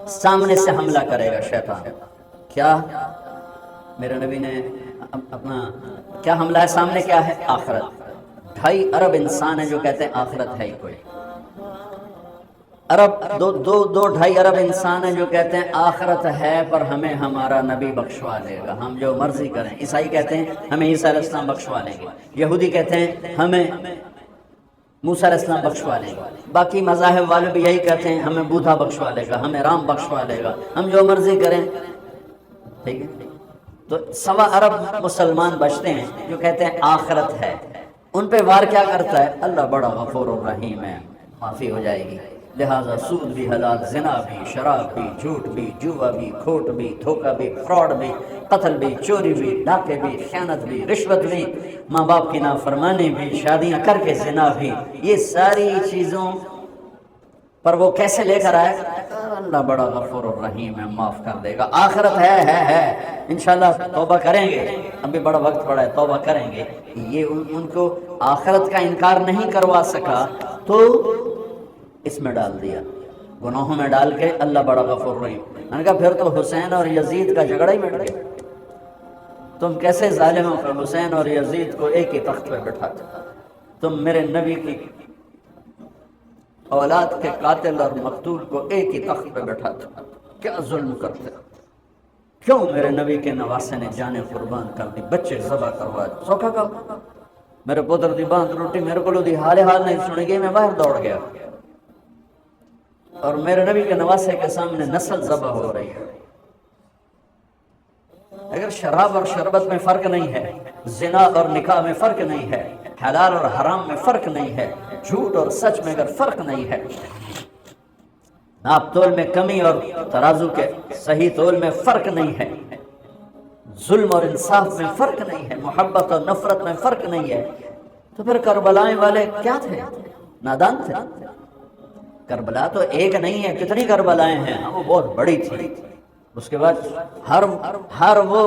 سامنے سے حملہ کرے گا شیطان. کیا میرے نبی نے اپنا کیا حملہ ہے سامنے؟ کیا ہے؟ آخرت. 2.5 ارب انسان ہے جو کہتے ہیں آخرت ہے ہی کوئی. دو 2.5 ارب انسان ہیں جو کہتے ہیں آخرت ہے پر ہمیں ہمارا نبی بخشوا دے گا، ہم جو مرضی کریں. عیسائی کہتے ہیں ہمیں عیسیٰ علیہ السلام بخشوا لیں گے. یہودی کہتے ہیں ہمیں موسیٰ علیہ السلام بخشوا لیں گے. باقی مذاہب والے بھی یہی کہتے ہیں ہمیں بودھا بخشوا لے گا، ہمیں رام بخشوا لے گا، ہم جو مرضی کریں. ٹھیک ہے، تو 1.25 ارب مسلمان بچتے ہیں جو کہتے ہیں آخرت ہے. ان پہ وار کیا کرتا ہے؟ اللہ بڑا غفور الرحیم ہے، معافی ہو جائے گی. لہٰذا سود بھی حلال، زنا بھی، شراب بھی، جھوٹ بھی، جوا بھی، کھوٹ بھی، دھوکہ بھی، فراڈ بھی، قتل بھی، چوری بھی، ڈاکے بھی، خیانت بھی، رشوت بھی، ماں باپ کی نافرمانی بھی، شادیاں کر کے زنا بھی، یہ ساری چیزوں پر وہ کیسے لے کر آئے؟ اللہ بڑا غفور الرحیم ہے، معاف کر دے گا. آخرت ہے انشاءاللہ توبہ کریں گے، ابھی بڑا وقت پڑا ہے، توبہ کریں گے. یہ ان کو آخرت کا انکار نہیں کروا سکا تو اس میں ڈال دیا، گناہوں میں ڈال کے اللہ بڑا غفور الرحیم. میں نے کہا پھر تو حسین اور یزید کا جھگڑا ہی مٹ گیا. تم کیسے ظالم ہو کہ حسین اور یزید کو ایک ہی تخت پہ بٹھاتے؟ تم میرے نبی کی اولاد کے قاتل اور مقتول کو ایک ہی تخت پہ بٹھاتے، کیا ظلم کرتے؟ کیوں میرے نبی کے نواسے نے جانیں قربان کر دی، بچے ذبح کروا دی. سوکھا کا میرے پتر دی بانت روٹی میرے کو دی حال نہیں سنی گئی، میں باہر دوڑ گیا اور میرے نبی کے نواسے کے سامنے نسل ذبح ہو رہی ہے. اگر شراب اور شربت میں فرق نہیں ہے، زنا اور نکاح میں فرق نہیں ہے، حلال اور حرام میں فرق نہیں ہے، جھوٹ اور سچ میں اگر فرق نہیں ہے، ناپ تول میں کمی اور ترازو کے صحیح تول میں فرق نہیں ہے، ظلم اور انصاف میں فرق نہیں ہے، محبت اور نفرت میں فرق نہیں ہے، تو پھر کربلائیں والے کیا تھے؟ نادان تھے. کربلا تو ایک نہیں ہے، کتنی کربلائیں ہیں، وہ بہت بڑی تھی. اس کے بعد ہر وہ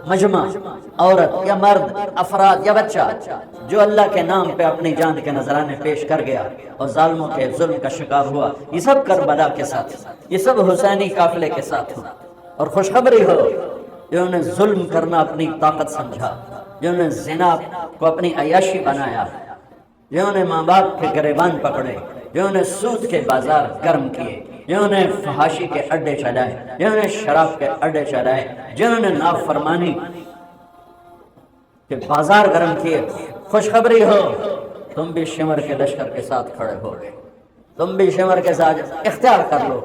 مجمع، عورت یا مرد، افراد یا بچہ جو اللہ کے نام پہ اپنی جان کے نذرانے پیش کر گیا اور ظالموں کے ظلم کا شکار ہوا، یہ سب کربلا کے ساتھ، یہ سب حسینی قافلے کے ساتھ ہوا. اور خوشخبری ہو جنہوں نے ظلم کرنا اپنی طاقت سمجھا، جنہوں نے زنا کو اپنی عیاشی بنایا، جنہوں نے ماں باپ کے گریبان پکڑے، جنہوں نے سود کے بازار گرم کیے، جنہوں نے فحاشی کے اڈے چلائے، جنہوں نے شراب کے اڈے چلائے، جنہوں نے نافرمانی کے بازار گرم کیے، خوشخبری ہو تم بھی شمر کے لشکر کے ساتھ کھڑے ہو گئے. تم بھی شمر کے ساتھ اختیار کر لو،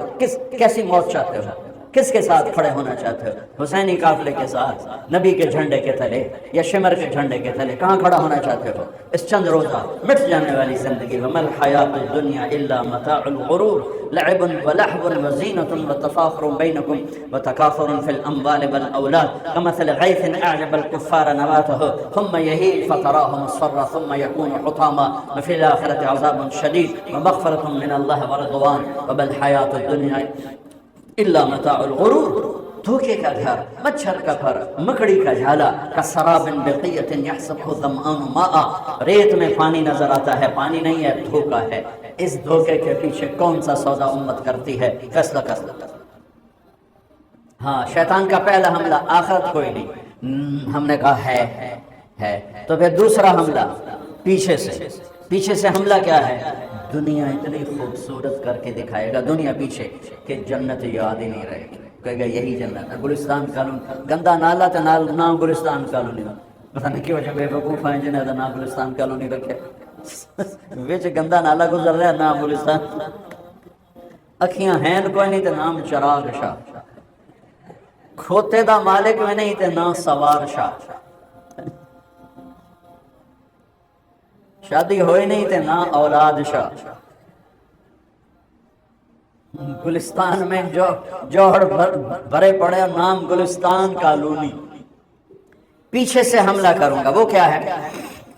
کیسی موت چاہتے ہو، کس کے ساتھ کھڑے ہونا چاہتے ہو؟ حسینی قافلے کے ساتھ، نبی کے جھنڈے کے تلے یا شمر کے جھنڈے کے تلے؟ کہاں کھڑا ہونا چاہتے ہو؟ اس چند روزہ مٹ جانے والی زندگی. وَمَا الْحَيَاةُ الدُّنْيَا إِلَّا مَتَاعُ الْغُرُورِ لَعِبٌ وَلَهْوٌ وَزِينَةٌ وَتَفَاخُرٌ بَيْنَكُمْ وَتَكَاثُرٌ فِي الْأَمْوَالِ وَالْأَوْلَادِ كَمَثَلِ غَيْثٍ أَعْجَبَ الْكُفَّارَ نَبَاتُهُ ثُمَّ يَهِيجُ فَتَرَاهُ مُصْفَرًّا ثُمَّ يَكُونُ حُطَامًا وَفِي الْآخِرَةِ عَذَابٌ شَدِيدٌ وَمَغْفِرَةٌ مِّنَ اللَّهِ وَرِضْوَانٌ وَمَا الْحَيَاةُ الدُّنْيَا الا متاع الغرور. دھوکے کا گھر، مچھر کا گھر، مکڑی کا جھالا، کسراب بقیۃ یحسبہ الظمآن ماء، ریت میں پانی نظر آتا ہے، پانی نہیں ہے، دھوکا ہے. اس دھوکے کے پیچھے کون سا سودا امت کرتی ہے؟ فیصلہ کر لو. ہاں، شیطان کا پہلا حملہ آخرت کوئی نہیں، ہم نے کہا ہے. تو پھر دوسرا حملہ پیچھے سے حملہ کیا ہے؟ دنیا اتنی خوبصورت کر کے دکھائے گا دنیا پیچھے کہ جنت یاد ہی نہیں رہے گی. کہے گا یہی جنت ہے. گلستان کالونی گندا نالا تو نام گلستان کالونی، پتہ نہیں کی وجہ بے وقوف ہیں جنہیں نام گلستان کالونی رکھے. وچ گندا نالا گزر رہا ہے، نام گلستان. اکھیاں ہیں کوئی نہیں تو نام چراغ شاہ، کھوتے دا مالک میں نہیں تو نام سوار شاہ، شادی ہوئی نہیں تے نہ اولاد شاہ. گلستان میں جوہر بھرے پڑے نام گلستان کالونی. پیچھے سے حملہ کروں گا، وہ کیا ہے؟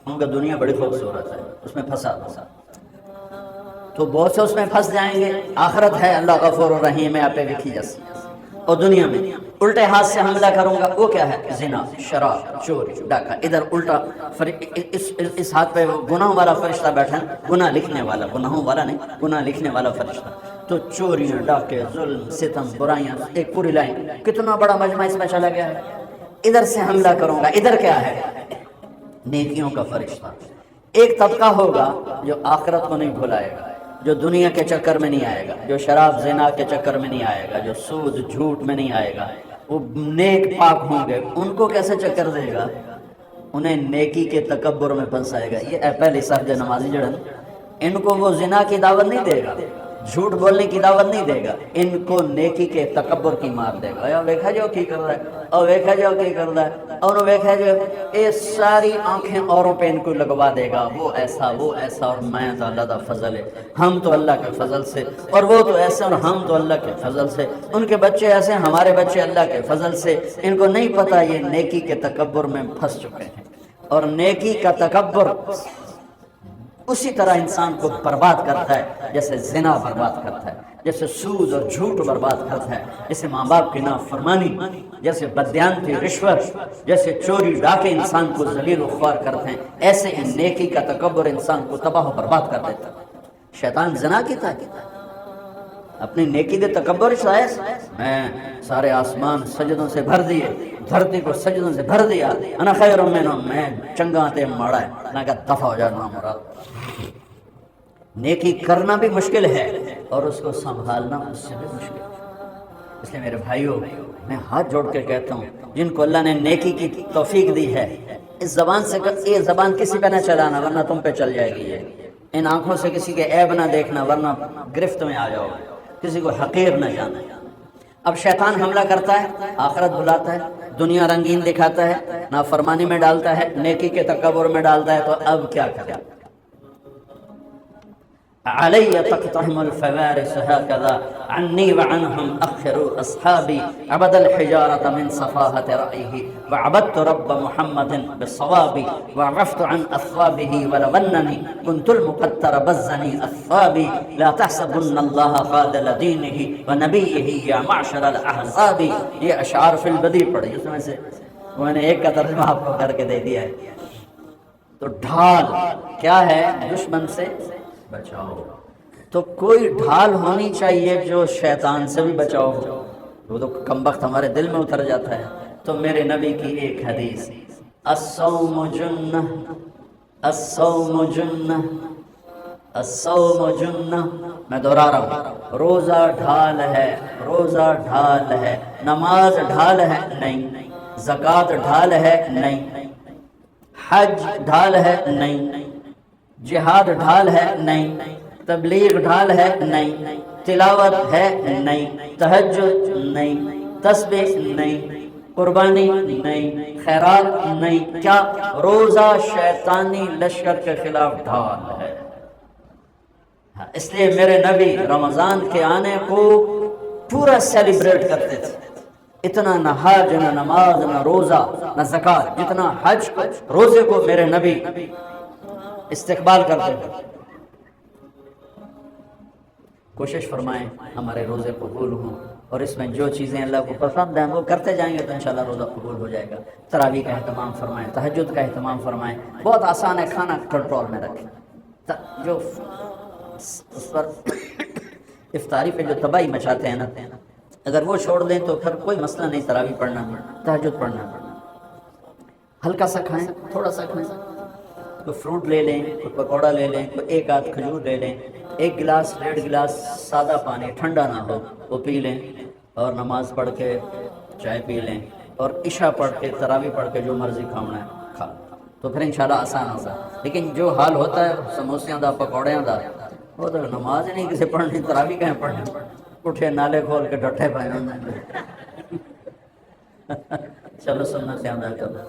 ان کا دنیا بڑی خوبصورت ہے، اس میں پھنسا تو بہت سے اس میں پھنس جائیں گے. آخرت ہے، اللہ غفور الرحیم ہے، آپ پہ لکھی جیسی. اور دنیا میں الٹے ہاتھ سے حملہ کروں گا، وہ کیا ہے؟ زنا، شراب، چوری، ڈاکہ. ادھر الٹا اس ہاتھ پہ گناہوں والا فرشتہ بیٹھا ہے، گناہ لکھنے والا، گناہوں والا نہیں، گناہ لکھنے والا فرشتہ. تو چوریاں، ڈاکے، ظلم، ستم، برائیاں، ایک پوری لائن، کتنا بڑا مجمع اس میں چلا گیا ہے۔ ادھر سے حملہ کروں گا، ادھر کیا ہے؟ نیکیوں کا فرشتہ۔ ایک طبقہ ہوگا جو آخرت کو نہیں بھلائے گا، جو دنیا کے چکر میں نہیں آئے گا، جو شراب زنا کے چکر میں نہیں آئے گا، جو سود جھوٹ میں نہیں آئے گا، وہ نیک پاک ہوں گے۔ ان کو کیسے چکر دے گا؟ انہیں نیکی کے تکبر میں پھنسائے گا۔ یہ پہلی صاحب نمازی جڑن، ان کو وہ زنا کی دعوت نہیں دے گا، جھوٹ بولنے کی دعوت نہیں دے گا، ان کو نیکی کے تکبر کی مار دے گا۔ یا ویکھا جو کی کر رہا ہے، اور ویکھا جو کی کر رہا ہے، اور ویکھا جو یہ ساری آنکھیں اوروں پہ ان کو لگوا دے گا، وہ ایسا وہ ایسا، اور میں تو اللہ کا فضل ہے، ہم تو اللہ کے فضل سے، اور وہ تو ایسے اور ہم تو اللہ کے فضل سے، ان کے بچے ایسے ہمارے بچے اللہ کے فضل سے۔ ان کو نہیں پتہ یہ نیکی کے تکبر میں پھنس چکے ہیں، اور نیکی کا تکبر اسی طرح انسان کو برباد کرتا ہے جیسے زنا برباد کرتا ہے، جیسے سود اور جھوٹ برباد کرتا ہے، جیسے ماں باپ کی نافرمانی، جیسے بددیانتی، رشوت، جیسے چوری ڈاکے انسان کو ذلیل و خوار کرتے ہیں، ایسے ہی نیکی کا تکبر انسان کو تباہ و برباد کر دیتا ہے۔ شیطان زنا کی تھا اپنی نیکی دے تکبر شاید میں سارے آسمان سجدوں سے بھر دیے، دھرتی کو سجدوں سے بھر دیا، انا خیر منہم، میں چنگا تے ماڑا ہے، میں کہا دفع ہو جانا مراد۔ نیکی کرنا بھی مشکل ہے اور اس کو سنبھالنا اس سے بھی مشکل ہے۔ اس لیے میرے بھائیوں، میں ہاتھ جوڑ کے کہتا ہوں جن کو اللہ نے نیکی کی توفیق دی ہے، اس زبان سے یہ زبان کسی پہ نہ چلانا ورنہ تم پہ چل جائے گی، ان آنکھوں سے کسی کے عیب نہ دیکھنا ورنہ گرفت میں آ جاؤ، کسی کو حقیر نہ جانا۔ اب شیطان حملہ کرتا ہے، آخرت بھلاتا ہے، دنیا رنگین دکھاتا ہے، نافرمانی میں ڈالتا ہے، نیکی کے تکبر میں ڈالتا ہے، تو اب کیا کرے؟ علی تقتحم الفوارس هكذا عني وعنهم أخروا أصحابي عبد الحجارة من صفاهة رأيه وعبدت رب محمد بالصواب وعرفت عن أثوابه ولو أنني كنت المقتر بزني أثوابي لا تحسبن الله خاذل دينه ونبيه يا معشر الأحزاب۔ یہ اشعار فی البدیع پڑھی، اس میں سے میں نے ایک کا ترجمہ آپ کو کر کے دے دیا ہے۔ تو ڈھال کیا ہے؟ دشمن سے بچاؤ۔ تو کوئی ڈھال ہونی چاہیے جو شیطان سے بھی بچاؤ ہو، وہ تو کم وقت ہمارے دل میں اتر جاتا ہے۔ تو میرے نبی کی ایک حدیث، الصوم جنہ، الصوم جنہ، الصوم جنہ، میں دہرا رہا ہوں، روزہ ڈھال ہے، روزہ ڈھال ہے، نماز ڈھال ہے نہیں، زکوٰۃ ڈھال ہے نہیں، حج ڈھال ہے نہیں، جہاد ڈھال ہے نہیں، تبلیغ ڈھال ہے نہیں، تلاوت ہے نہیں، تہجد نہیں، تسبیح نہیں، قربانی نہیں، خیرات نہیں، کیا؟ روزہ شیطانی لشکر کے خلاف ڈھال ہے۔ اس لیے میرے نبی رمضان کے آنے کو پورا سیلیبریٹ کرتے تھے، اتنا نہ حج نہ نماز نہ روزہ نہ زکوٰۃ جتنا حج کو، روزے کو میرے نبی استقبال کرتے ہیں۔ کوشش فرمائیں ہمارے روزے قبول ہوں، اور اس میں جو چیزیں اللہ کو پسند ہیں وہ کرتے جائیں گے تو انشاءاللہ روزہ قبول ہو جائے گا۔ تراویح کا اہتمام فرمائیں، تہجد کا اہتمام فرمائیں، بہت آسان ہے، کھانا کنٹرول میں رکھیں۔ جو اس پر افطاری پہ جو تباہی مچاتے ہیں نا، اگر وہ چھوڑ دیں تو پھر کوئی مسئلہ نہیں، تراویح پڑھنا، تہجد پڑھنا، ہلکا سا کھائیں، تھوڑا سا کھائیں، کوئی فروٹ لے لیں، کوئی پکوڑا لے لیں، کوئی ایک آدھ کھجور لے لیں، ایک گلاس 1.5 گلاس سادہ پانی ٹھنڈا نہ ہو وہ پی لیں، اور نماز پڑھ کے چائے پی لیں، اور عشاء پڑھ کے تراویح پڑھ کے جو مرضی کھانا ہے کھا، تو پھر انشاءاللہ آسان ہوگا۔ لیکن جو حال ہوتا ہے سموسیاں دا، پکوڑیاں دا، وہ تو نماز ہی نہیں کسی پڑھنی، تراویح کہیں پڑھنی، اٹھے نالے کھول کے ڈٹھے پائے ہونے۔ چلو سننا سے ادا کرو۔